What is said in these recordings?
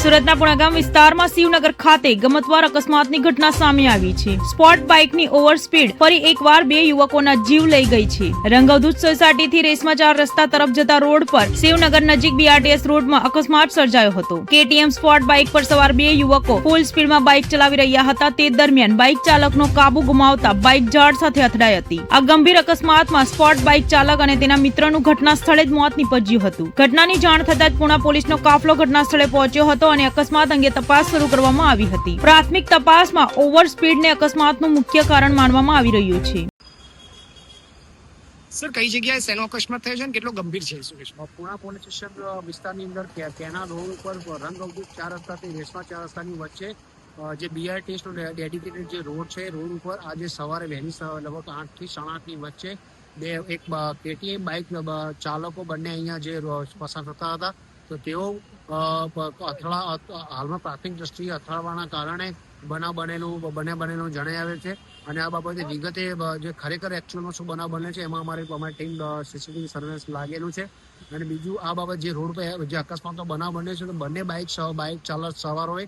સુરતના પુણાગામ વિસ્તારમાં શિવનગર ખાતે ગમતવાર અકસ્માતની ઘટના સામે આવી છે। સ્પોર્ટ બાઇકની ઓવર સ્પીડ ફરી એકવાર બે યુવકોના જીવ લઈ ગઈ છે। રંગવદૂત સોસાયટીથી રેશમા 4 રસ્તા તરફ જતા રોડ પર શિવનગર નજીક બીઆરટીએસ રોડમાં અકસ્માત સર્જાયો હતો। કેટીએમ સ્પોર્ટ બાઇક પર સવાર બે યુવકો ફૂલ સ્પીડમાં બાઇક ચલાવી રહ્યા હતા। તે દરમિયાન બાઇક ચાલકનો કાબુ ગુમાવતા બાઇક ઝાડ સાથે અથડાઈ હતી। આ ગંભીર અકસ્માતમાં સ્પોર્ટ બાઇક ચાલક અને તેના મિત્રનું ઘટના સ્થળે જ મોત નીપજ્યું હતું। ઘટનાની જાણ થતાં જ પુણા પોલીસનો કાફલો ઘટના સ્થળે પહોંચ્યો હતો અને અકસ્માત અંગે તપાસ શરૂ કરવામાં આવી હતી। પ્રાથમિક તપાસમાં ઓવર સ્પીડને અકસ્માતનું મુખ્ય કારણ માનવામાં આવી રહ્યું છે। સર, કઈ જગ્યાએ શેનો અકસ્માત થયો છે અને કેટલો ગંભીર છે? શું કહેશો? પુણા પોલીસ સ્ટેશન વિસ્તારની અંદર કેના રોડ ઉપર રંગઅવધૂત 4 રસ્તાથી રેશમા 4 રસ્તાની વચ્ચે જે બીઆરટીએસ નો ડેડિકેટેડ જે રોડ છે, રોડ ઉપર આજે સવારે વહેલી લગભગ 8 થી 8:30 ની વચ્ચે એક કેટીએમ બાઇક ચાલકો બંને અહીંયા જે પસાર થતા હતા, તો તેઓ હાલમાં પ્રાથમિક દ્રષ્ટિએ અથડાવાના કારણે બનાવ બનેલું જણાઈ આવે છે। અને આ બાબતે વિગતે જે ખરેખર એકચ્યુઅલમાં શું બનાવ બને છે એમાં અમારી ટીમ સીસીટીવી સર્વેલન્સ લાગેલું છે। અને બીજું, આ બાબત જે રોડ પર જે અકસ્માતનો બનાવ બને છે, તો બંને બાઇક ચાલક સવારોએ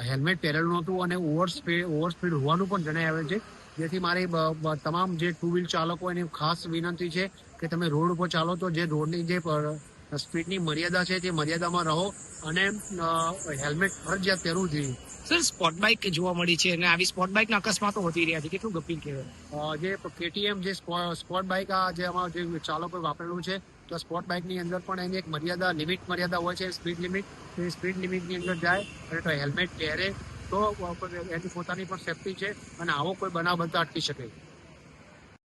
હેલ્મેટ પહેરેલું નહોતું અને ઓવર સ્પીડ હોવાનું પણ જણાઈ આવે છે। જેથી મારી તમામ જે ટુ વ્હીલ ચાલકો એની ખાસ વિનંતી છે કે તમે રોડ ઉપર ચાલો તો જે રોડની જે સ્પીડની મર્યાદા છે તે મર્યાદામાં રહો અને હેલ્મેટ ફરજિયાત પહેરવું જોઈએ। સર, સ્પોર્ટ બાઇક જોવા મળી છે અને આવી સ્પોર્ટ બાઇકના અકસ્માતો વધી રહ્યા છે, કેટલું ગંભીર કહેવાય? જે કેટીએમ જે સ્પોર્ટ બાઇક જે અમારા જે ચાલકોએ વાપરેલું છે, તો સ્પોર્ટ બાઇકની અંદર પણ એની એક મર્યાદા હોય છે, સ્પીડ લિમિટ। એ સ્પીડ લિમિટની અંદર જાય અને તો હેલ્મેટ પહેરે તો એની પોતાની પણ સેફ્ટી છે અને આવો કોઈ બનાવ બનતા અટકી શકે।